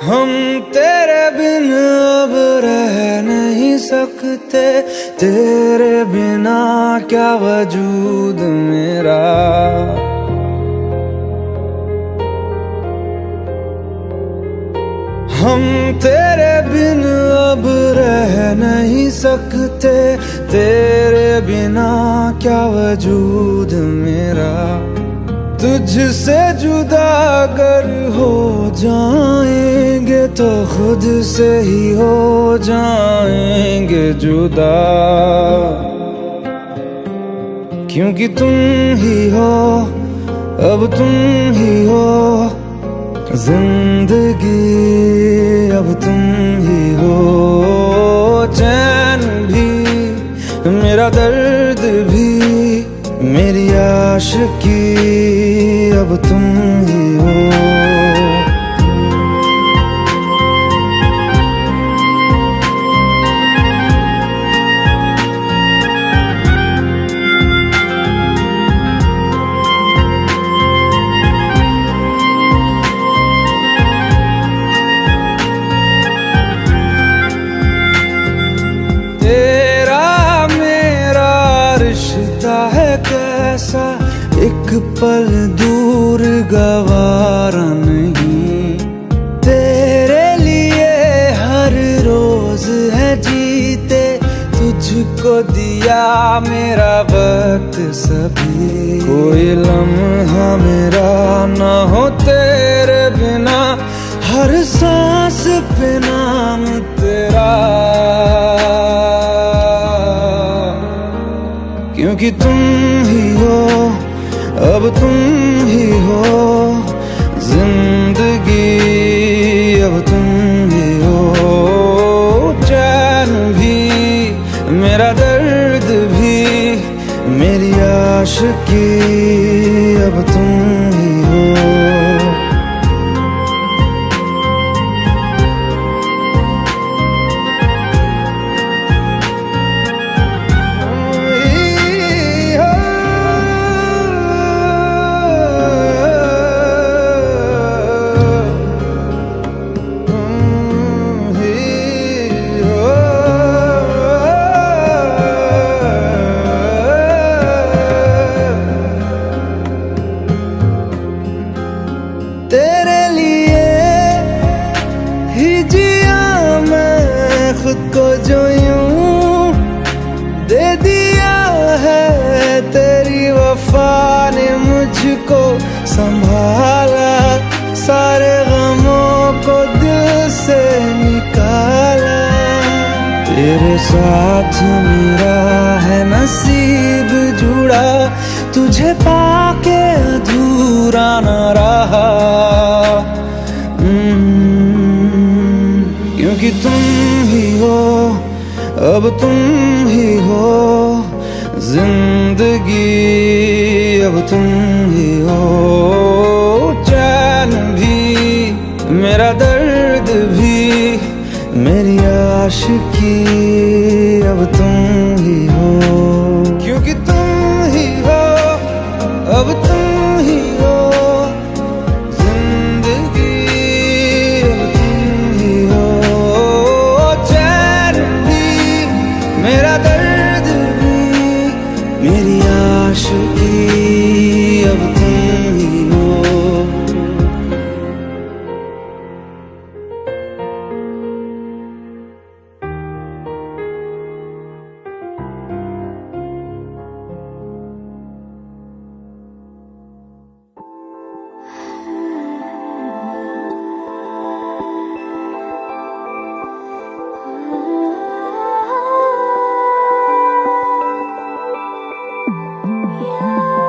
हम तेरे बिन अब रह नहीं सकते, तेरे बिना क्या वजूद मेरा। हम तेरे बिन अब रह नहीं सकते, तेरे बिना क्या वजूद मेरा। तुझसे जुदा अगर हो जाएंगे तो खुद से ही हो जाएंगे जुदा, क्योंकि तुम ही हो, अब तुम ही हो जिंदगी, अब तुम ही हो। चैन भी मेरा दर्द भी मेरी आशिकी, अब तुम ही हो। तेरा मेरा रिश्ता है कैसा, एक पल दूर गवारा नहीं। तेरे लिए हर रोज है जीते, तुझको दिया मेरा वक्त सभी। कोई लम्हा मेरा ना हो तेरे बिना, हर सांस पे नाम तेरा, क्योंकि तुम ही हो, अब तुम ही हो जिंदगी, अब तुम ही हो। चैन भी मेरा दर्द भी मेरी आशिकी, अब तुम ही हो। तेरे लिए ही जिया मैं खुद को, जो यूं दे दिया है तेरी वफा ने मुझको संभाला। सारे गमों को दिल से निकाला, तेरे साथ मेरा है नसीब जुड़ा, तुझे पाके अधूरा न रहा। क्योंकि तुम ही हो, अब तुम ही हो जिंदगी, अब तुम ही हो। चैन भी मेरा दर्द भी मेरी आशिकी, अब तुम ही हो। क्योंकि तुम ही हो, अब तुम ही हो जिंदगी, अब तुम ही हो। चैन भी मेरा दर्द भी मेरी आशिकी, अब तुम ही हो। Yeah.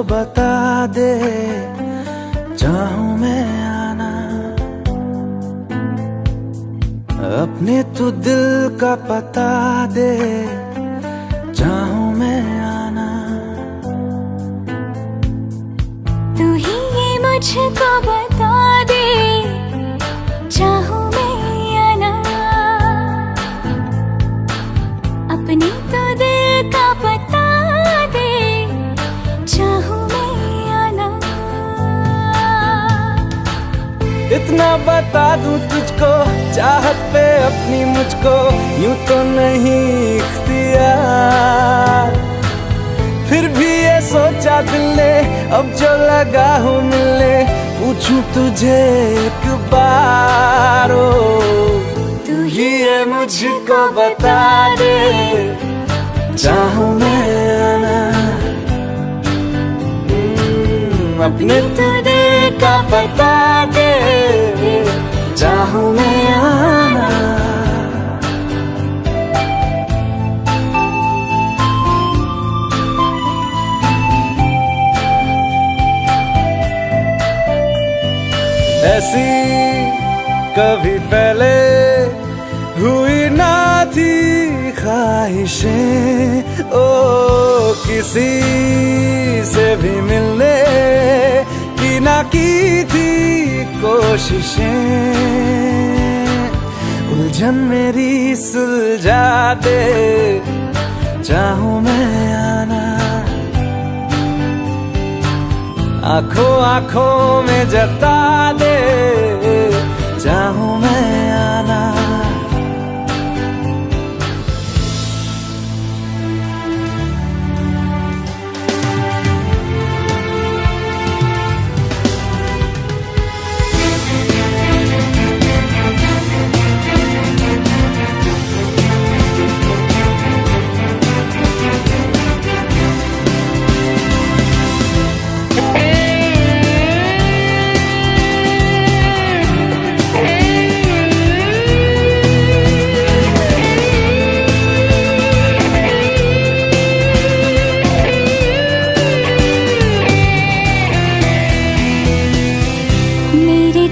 बता दे, चाहूं मैं आना। अपने तू दिल का पता दे, चाहूं मैं आना। तू ही ये मुझको बता दे, चाहूं मैं आना। अपने तो दिल का पता दे, चाहूं मैं आना। इतना बता दूं तुझको, चाहत पे अपनी मुझको यूं तो नहीं इख्तियार। फिर भी ये सोचा दिल ने, अब जो लगा हूँ मिलने, पूछूं तुझे एक बार। तू ही ये मुझको बता दे, चाहूं मैं आना। अपने तो दिल का बता दे, चाहूं मैं आना। ऐसी कभी पहले हुई ना थी ख्वाहिशें, ओ किसी से भी मिलने की ना की थी कोशिशें। उलझन मेरी सुलझा दे, चाहूं मैं आना। आंखों आंखों में जता दे, चाहूं मैं आना।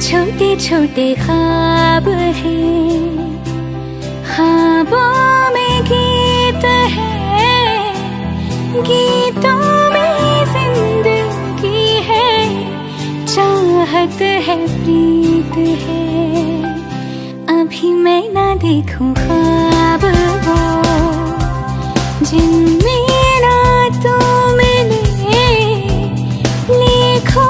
छोटे छोटे ख्वाब हैं, ख्वाबों में गीत है, गीतों में जिंदगी है, चाहत है, प्रीत है। अभी मैं ना देखूं ख्वाब वो, जिनमें ना तू मिले, लिखो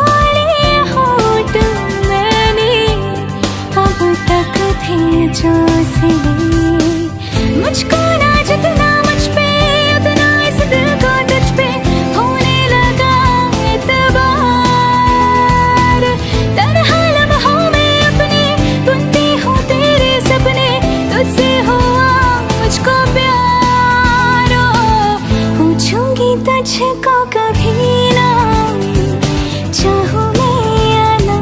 जो सिले। मुझको ना जितना मुझ पे, उतना इस दिल को तुझ पे होने लगा एतबार। तन्हा लम्हों में अपने बुनती हूँ तेरे सपने, तुझसे हुआ मुझको प्यार। पूछूंगी तुझको कभी ना, चाहूं मैं आना।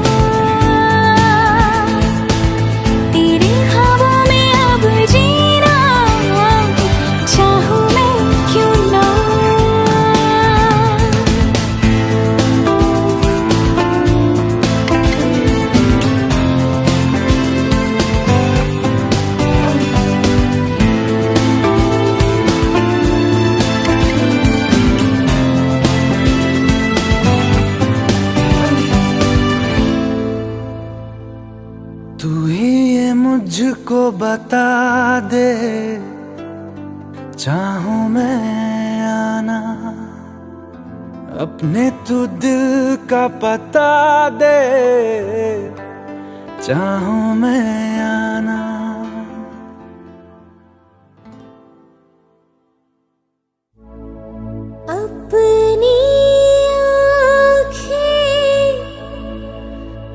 तू ही ये मुझको बता दे, चाहूं मैं आना। अपने तू दिल का पता दे, चाहूं मैं आना। अपनी आँखें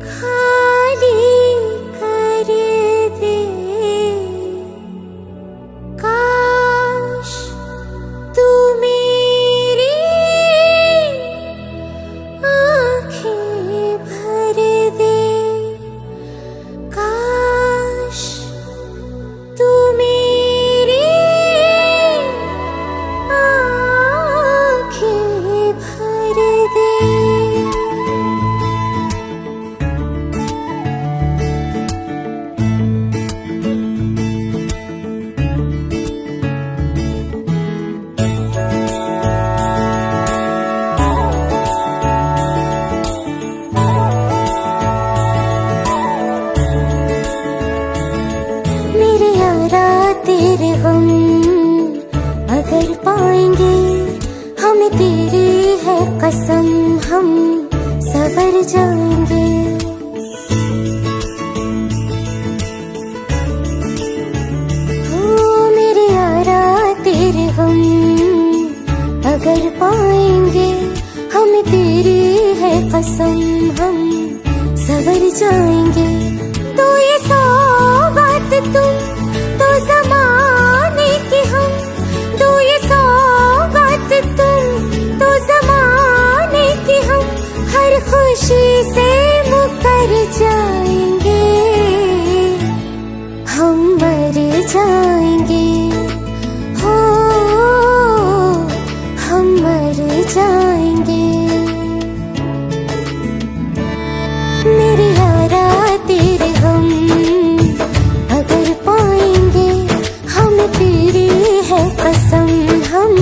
खाली कर दे, काश तू मेरी आँखें भर दे, काश सवर जाएंगे। हो मेरे यारा तेरे हम अगर पाएंगे, हमें तेरी है कसम हम सवर जाएंगे। तो ये सौगात तुम तो ज़माने की हम, तो ये सौगात तुम तो ज़माने की हम, हर खुशी से मुकर जाएंगे, हम मर जाएंगे। हो हम मर जाएंगे। मेरे यारा तेरे हम अगर पाएंगे, हम तेरी है कसम हम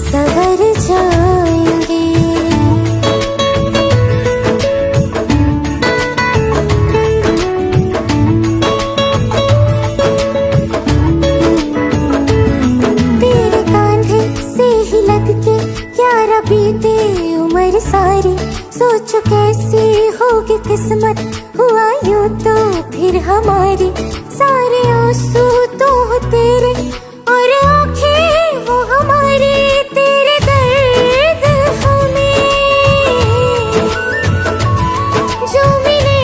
सवर जाएंगे। तेरे कांधे से ही लग के यारा बीते उम्र सारी, सोचो कैसी होगी किस्मत, हुआ यूं तो फिर हमारी। सारे आंसू तो हो तेरे और आंखें वो हमारी, तेरे दर्द हमें जो मिले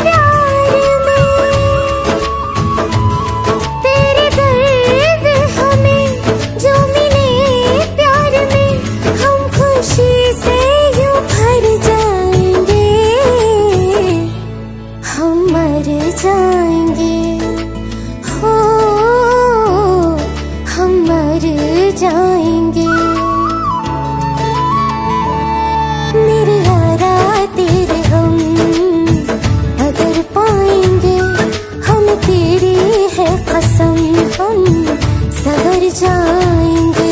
प्यार में, तेरे दर्द हमें जो मिले प्यार में, हम खुशी से यूं भर जाएंगे, हम मर जाएंगे। हो हम मर जाएंगे। मेरे यारा तेरे हम अगर पाएंगे, हम तेरी है कसम हम सवर जाएंगे।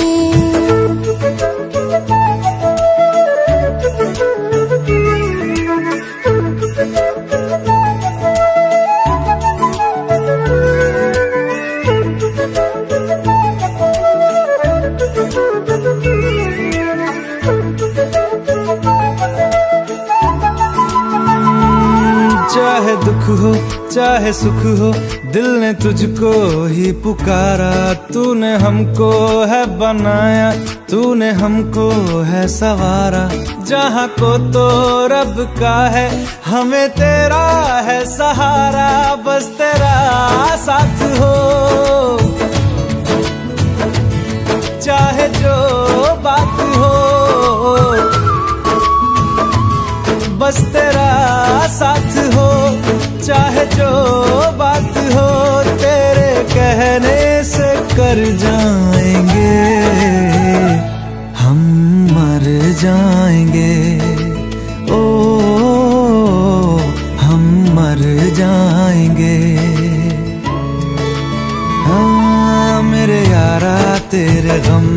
चाहे दुख हो चाहे सुख हो, दिल ने तुझको ही पुकारा। तूने हमको है बनाया, तूने हमको है सवारा। जहाँ को तो रब का है, हमें तेरा है सहारा। बस तेरा साथ हो, चाहे जो बात हो, बस तेरा साथ हो, चाहे जो बात हो। तेरे कहने से कर जाएंगे, हम मर जाएंगे। ओ हम मर जाएंगे। हाँ मेरे यारा तेरे गम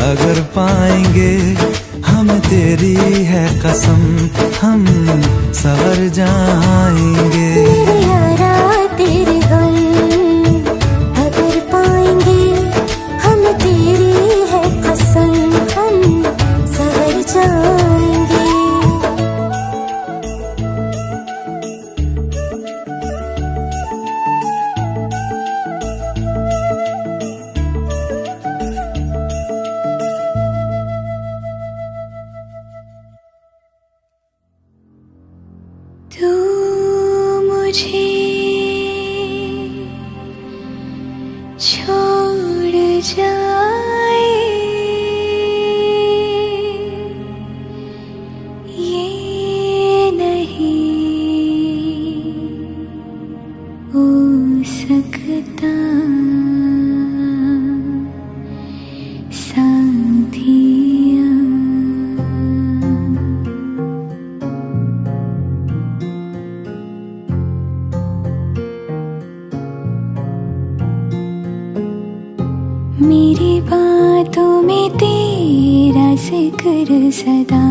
अगर पाएंगे, हम तेरी है कसम हम सवर जाएंगे। मेरे यारा तेरे गम अगर पाएंगे, हम तेरी है कसम हम सवर जाएंगे। तू मुझे छोड़ जाए, ये नहीं हो सकता साथिया। मेरी बातों में तेरा जिक्र सदा,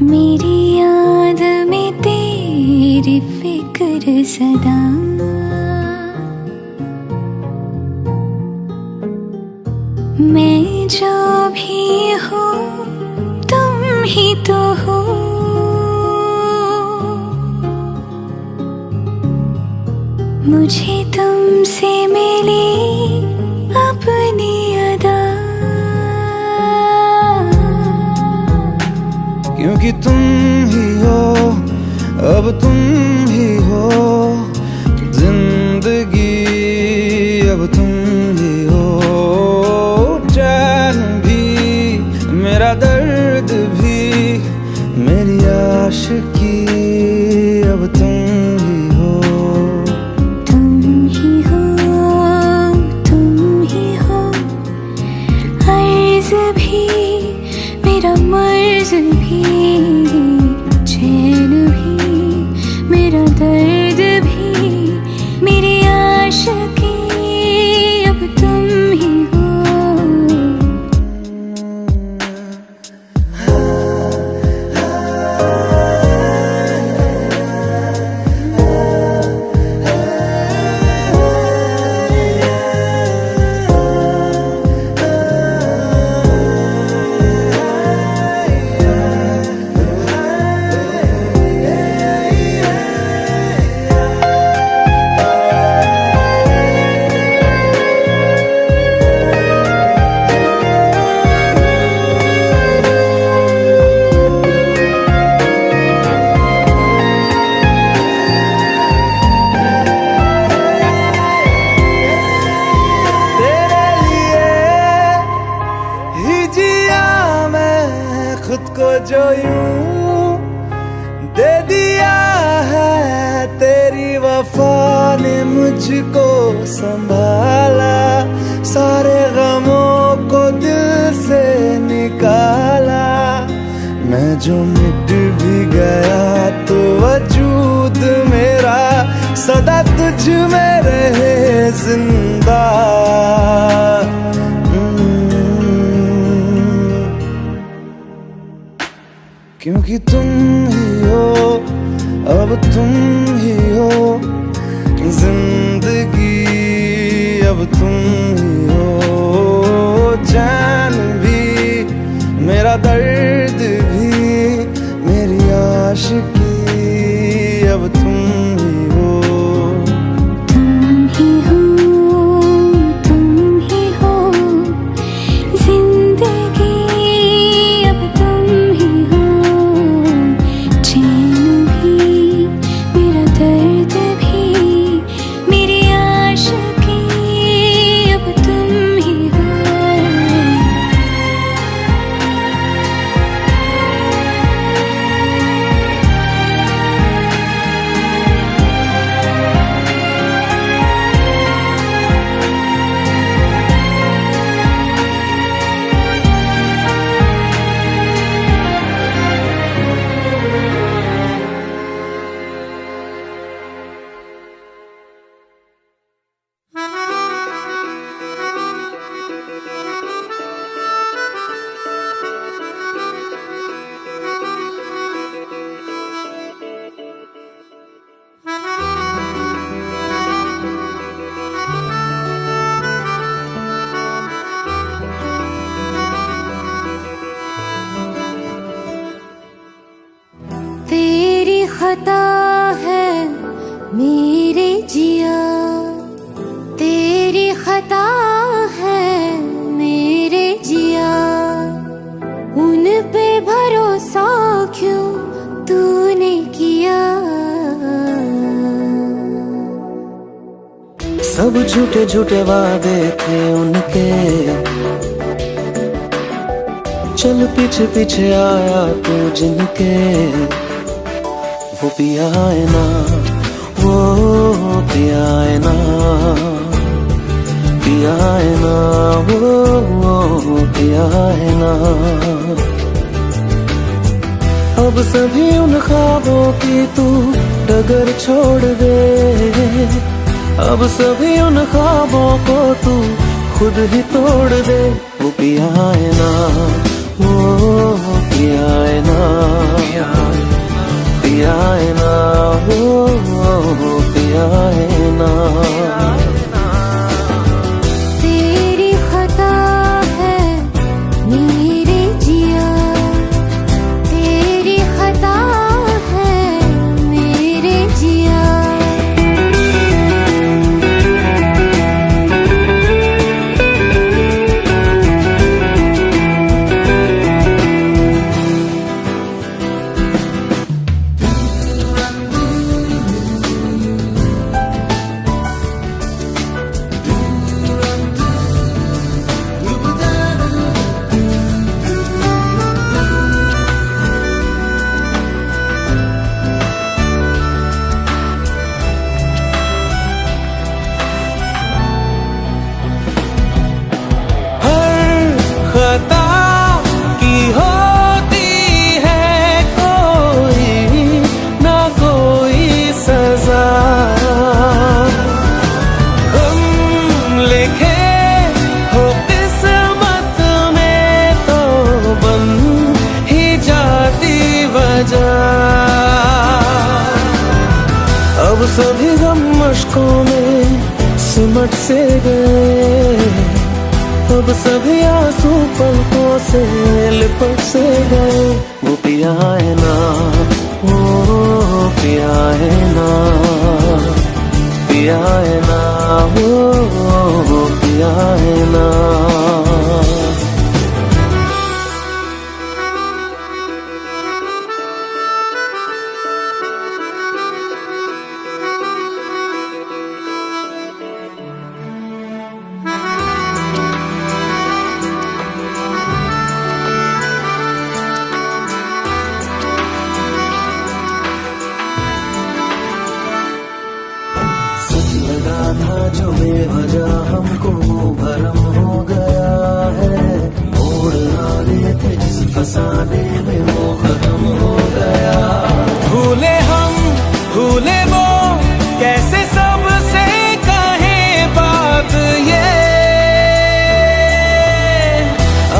मेरी याद में तेरी फिक्र सदा। मैं जो भी हो तुम ही तो हो। मुझे तुमसे मिली अपनी अदा, क्योंकि तुम ही हो, अब तुम ही हो जिंदगी, अब तुम ही हो चैन भी, मेरा दर्द भी, मेरी आशिकी, अब तुम ही हो। तुम ही हो, तुम ही हो, अर्ज भी मेरा मर्ज भी, चैन भी मेरा दर्द भी, मेरी आशिकी, अब तुम ही हो। खुद को जो यूं दे दिया है, तेरी वफा ने मुझको संभाला, सारे गमों को दिल से निकाला। मैं जो मिट भी गया तो वजूद मेरा सदा तुझ में रहे जिंदा। क्योंकि तुम ही हो, अब तुम ही हो जिंदगी, अब तुम ही हो चैन भी, मेरा दर्द भी, मेरी आशिकी, अब तुम ही हो। तुम ही हो, तुम ही हो जिंदगी, अब तुम ही हो, चैन भी मेरा दर्द भी, मेरी आशिकी, अब तुम ही हो। तेरी खता है मेरे जिया, तेरी खता है मेरे जिया, उन पे भरोसा क्यों तूने किया। सब झूठे झूठे वादे थे उनके, चल पीछे पीछे आया तू जिनके, वो पिया है ना, वो पिया है ना, पिया है ना, वो पिया है ना। अब सभी उन ख्वाबों की तू डगर छोड़ दे, अब सभी उन ख्वाबों को तू खुद ही तोड़ दे। वो पिया है ना, वो पिया है ना, पिया है ना, वो पिया है ना। तेरी खता है अब सभी गम मुश्कों में सिमट से गए, अब सभी आंसू पलकों से लिपट से गए। वो पिया है ना, वो पिया है ना, पिया है ना, वो पिया है ना। लगा था जो बेवजह हमको वो भरम हो गया है, मोड़ आने थे जिस फसाने में वो खत्म हो गया। भूले हम भूले वो कैसे सबसे कहे बात ये,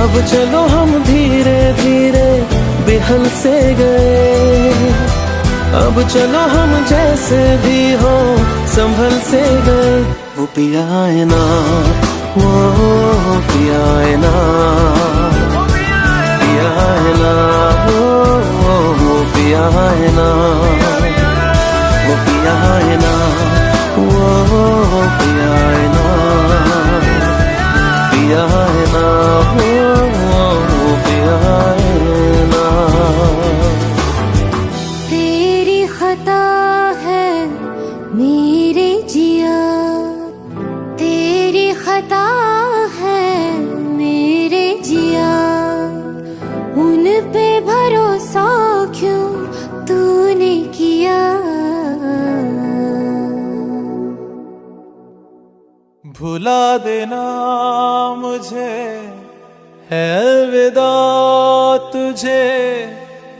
अब चलो हम धीरे धीरे बेहल से गए, अब चलो हम जैसे भी हो संभल से गए। वो पिया है ना, वो पिया है ना, पिया है ना, वो पिया है ना, वो पिया है ना, वो पिया है ना, पिया है ना, वो पिया है ना। मेरे जिया तेरी खता है, मेरे जिया उन पे भरोसा क्यों तूने किया। भुला देना मुझे है अलविदा तुझे,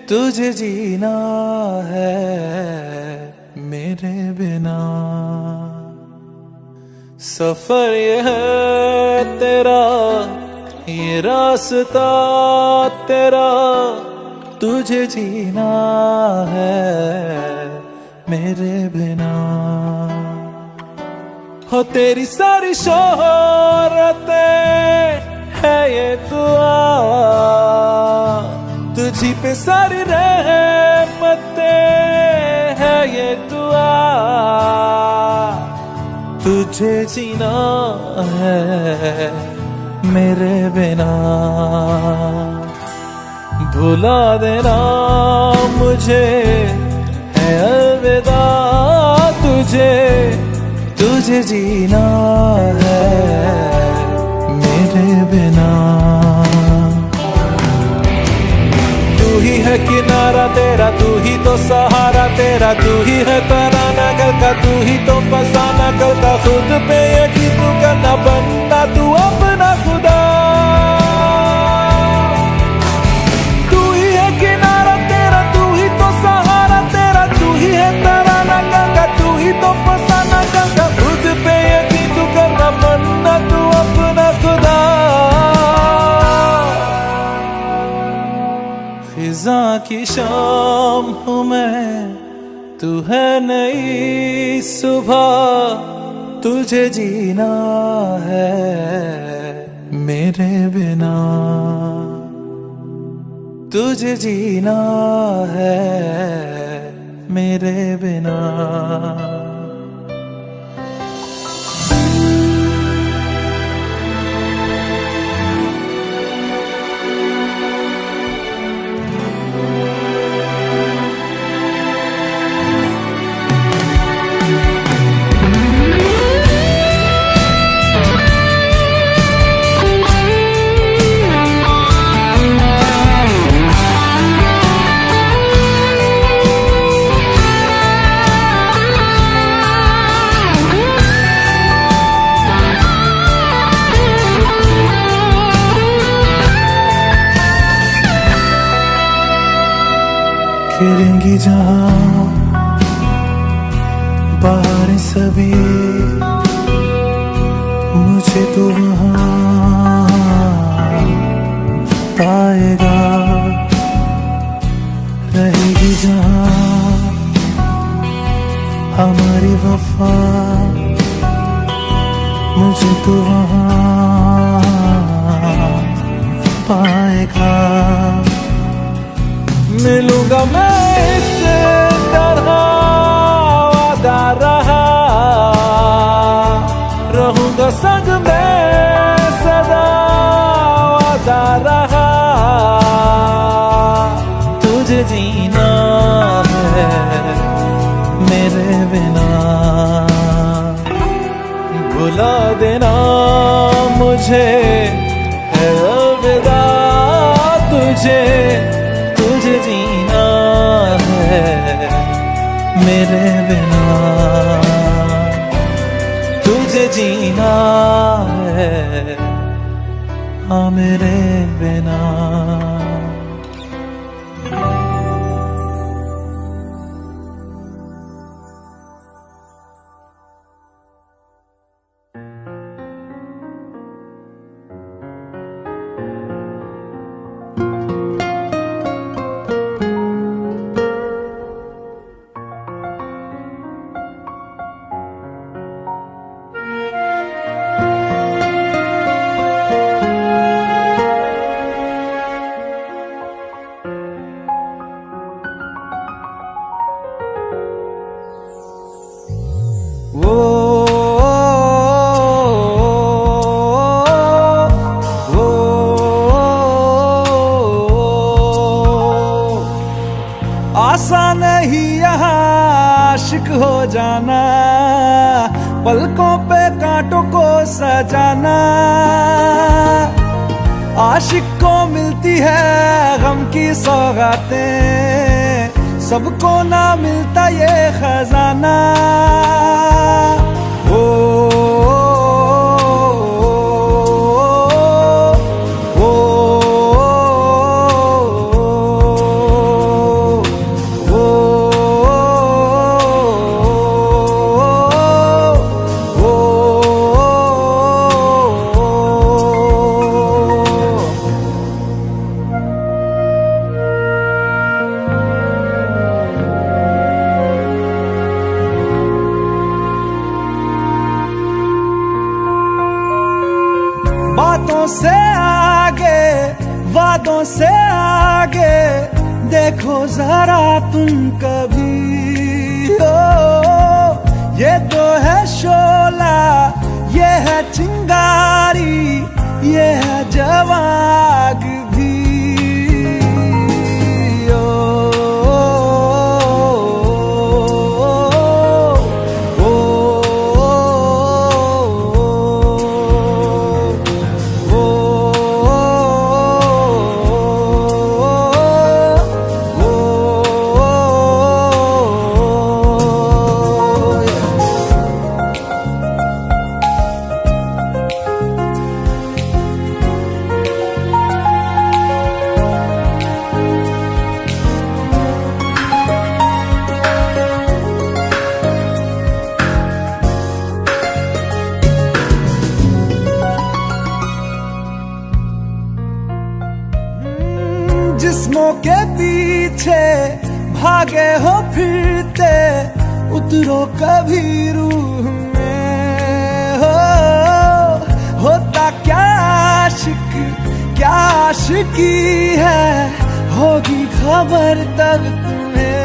तुझे जीना है मेरे बिना। सफर ये है तेरा, ये रास्ता तेरा, तुझे जीना है मेरे बिना। हो तेरी सारी शोहरतें है ये दुआ, तुझी पे सारी रहमतें है ये दुआ, तुझे जीना है मेरे बिना। भुला देना मुझे है अलविदा तुझे, तुझे जीना है मेरे बिना। तू ही है किनारा तेरा, तू ही तो सहारा तेरा, तू ही है तराना कल का, तू ही तो फसाना कल का। खुद पे यकीन तू करना, बनना तू अपना खुदा। तू ही है किनारा तेरा, तू ही तो सहारा तेरा, तू ही है तराना कल का, तू ही तो फसाना कल का। खुद पे यकीन तू करना, बनना तू अपना खुदा। फिजा की शाम हूँ मैं, तू है नई सुबह, तुझे जीना है मेरे बिना, तुझे जीना है मेरे बिना। फिरेंगी जहाँ बाहर सभी, मुझे तो वहाँ पाएगा। रहेगी जहाँ हमारी वफा मुझे तो वहाँ पाएगा। मिलूंगा मैं इससे तरह वादा रहा, रहूंगा संग में सदा वादा रहा। तुझे जीना है मेरे बिना, भुला देना मुझे है अलविदा। तुझे जीना है मेरे बिना, तुझे जीना है हाँ मेरे बिना। आसान नहीं यहाँ आशिक हो जाना, पलकों पे कांटों को सजाना। आशिक को मिलती है गम की सौगातें, सबको ना मिलता ये खजाना। बातों से आगे वादों से आगे देखो जरा तुम कभी। ओ ये तो है शोला, ये है चिंगारी, ये है जवाग भी। जिस्मों के पीछे भागे हो फिरते, उतरो कभी रूह में। होता क्या आशिक क्या आशिकी है, होगी खबर तब तुम्हें।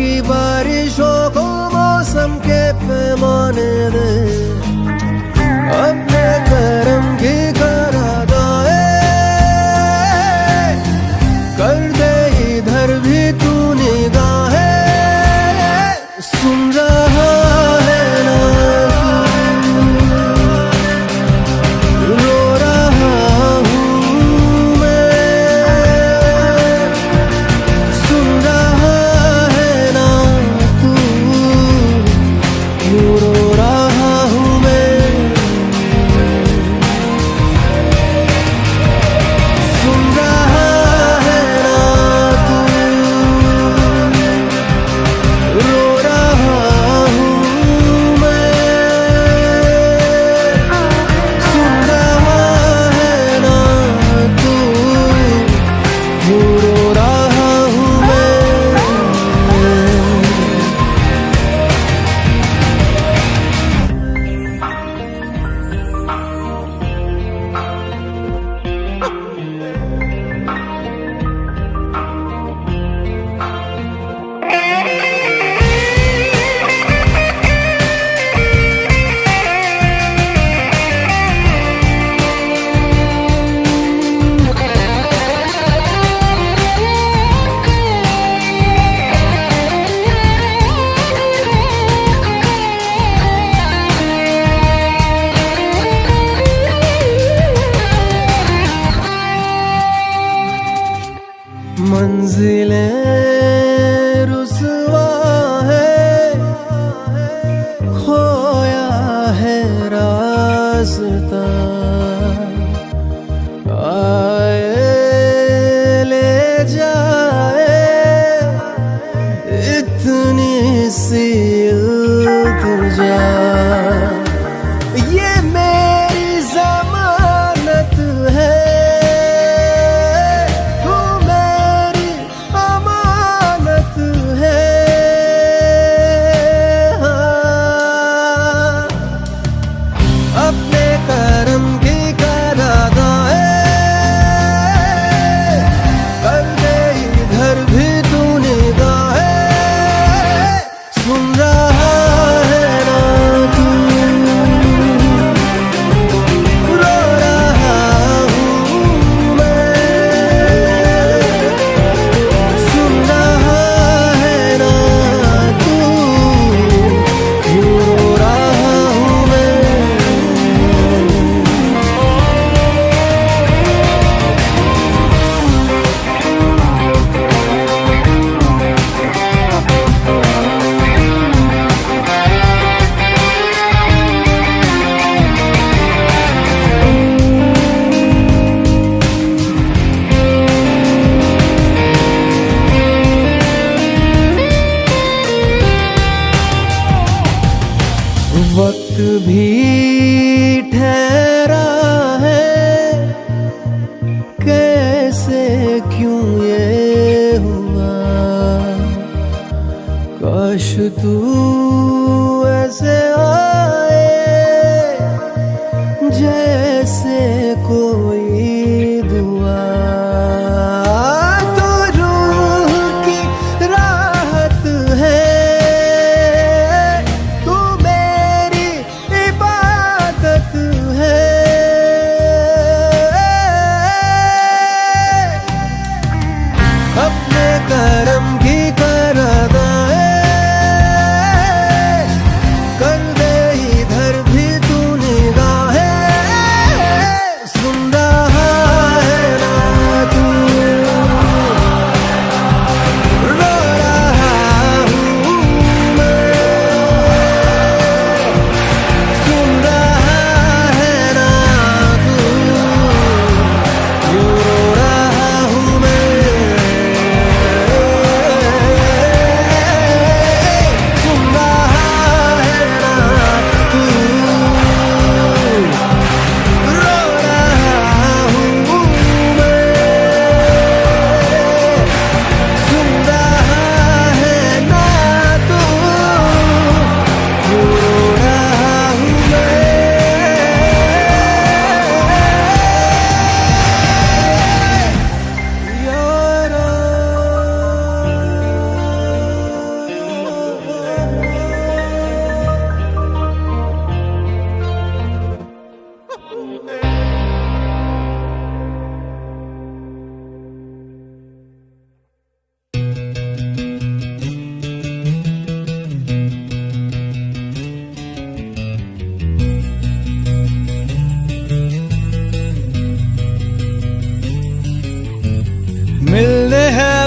की बारिशों को मौसम के पैमाने दे, अपने करम की करादाए कर दे इधर भी तू निगाहें। सुन रहा है ना तू, रो रहा हूँ मैं। सुन रहा है ना तू, यूं रो रहा हूँ मैं। सुन रहा है ना तू, रो रहा हूँ मैं। सुन रहा है ना तू, यूं रो रहा हूँ मैं। मंजिलें रुसवा है, खोया है रास्ता। आए ले जाए इतनी सी इल्तिजा, ये मेरी जमानत है, तू मेरी अमानत है। हाँ, अपने करम की करादाए कर दे इधर भी तू निगाहें। सुन रहा है ना तू, रो रहा हूँ मैं। सुन रहा है ना तू, यूं रो रहा हूँ मैं। वक्त भी ठहरा है, कैसे क्यों ये हुआ। काश तू ऐसे आए जैसे कोई दुआ। तो रूह की राहत है, तू मेरी इबादत है। अपने करम की करादाए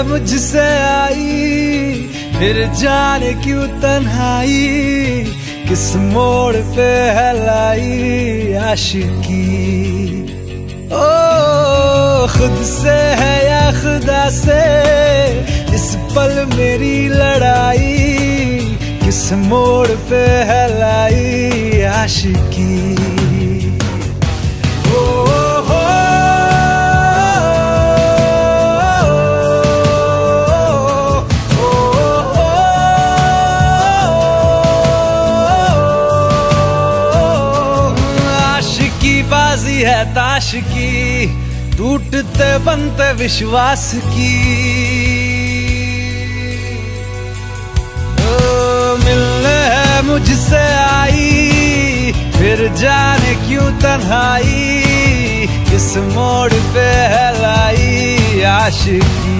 मुझसे आई, फिर जाने क्यों तन्हाई, किस मोड़ पे है लाई आशिकी। ओ खुद से है या खुदा से, इस पल मेरी लड़ाई, किस मोड़ पे है लाई आशिकी। बाजी है ताश की, टूटते बनते विश्वास की। ओ मिलने है मुझसे आई, फिर जाने क्यों तन्हाई, किस मोड़ पे है लाई आशिकी।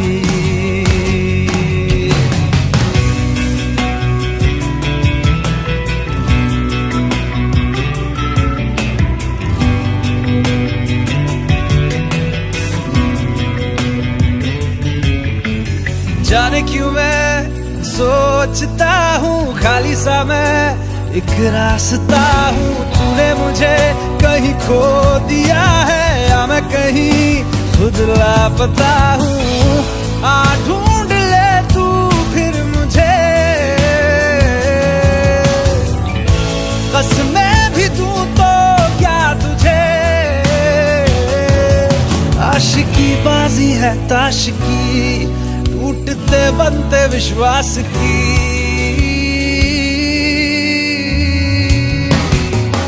जाने क्यों मैं सोचता हूँ खाली सा मैं एक रास्ता हूँ, तूने मुझे कहीं खो दिया है या मैं कहीं खुद लापता हूँ। आ ढूंढ ले तू फिर मुझे, कसमें भी दूं तो क्या तुझे। आशिकी बाजी है ताश की, टूटते बनते विश्वास की।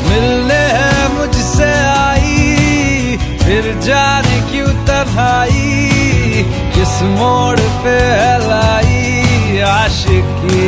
मिलने है मुझसे आई, फिर जाने क्यों तन्हाई, किस मोड़ पे है लाई आशिकी।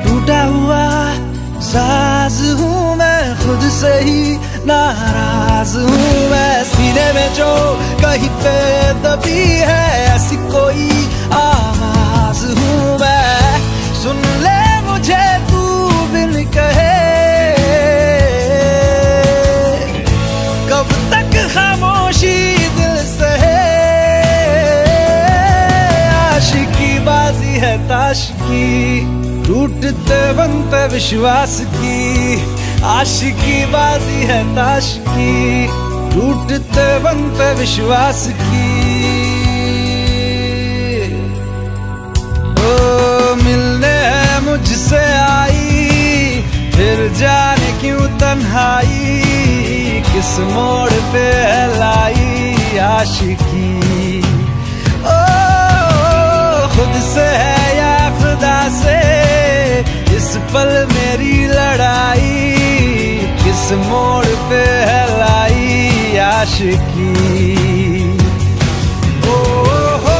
टूटा हुआ साज हूँ मैं, खुद से ही नाराज हूँ मैं। सीने में जो कहीं पे दबी है ऐसी कोई आवाज हूँ मैं। सुन ले मुझे तू बिन कहे, कब तक खामोशी दिल सहे। आशिकी बाजी है ताश की, टूटते बनते विश्वास की। आशिकी बाजी है ताश की, टूटते बनते विश्वास की। ओ मिलने है मुझसे आई, फिर जाने क्यों तन्हाई, किस मोड़ पे है लाई आशिकी। ओ खुद से है या खुदा से, इस पल मेरी लड़ाई, किस मोड़ पे है लाई आशिकी। ओ हो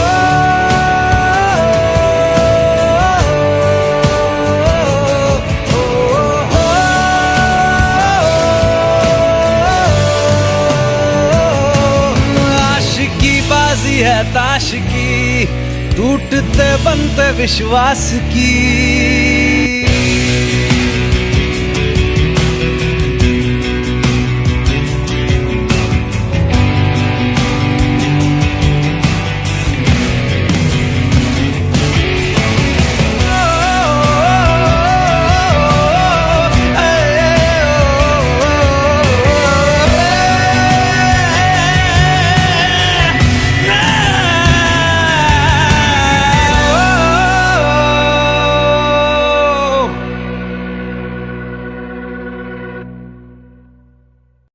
आशिकी बाजी है ताश की, टूटते बनते विश्वास की।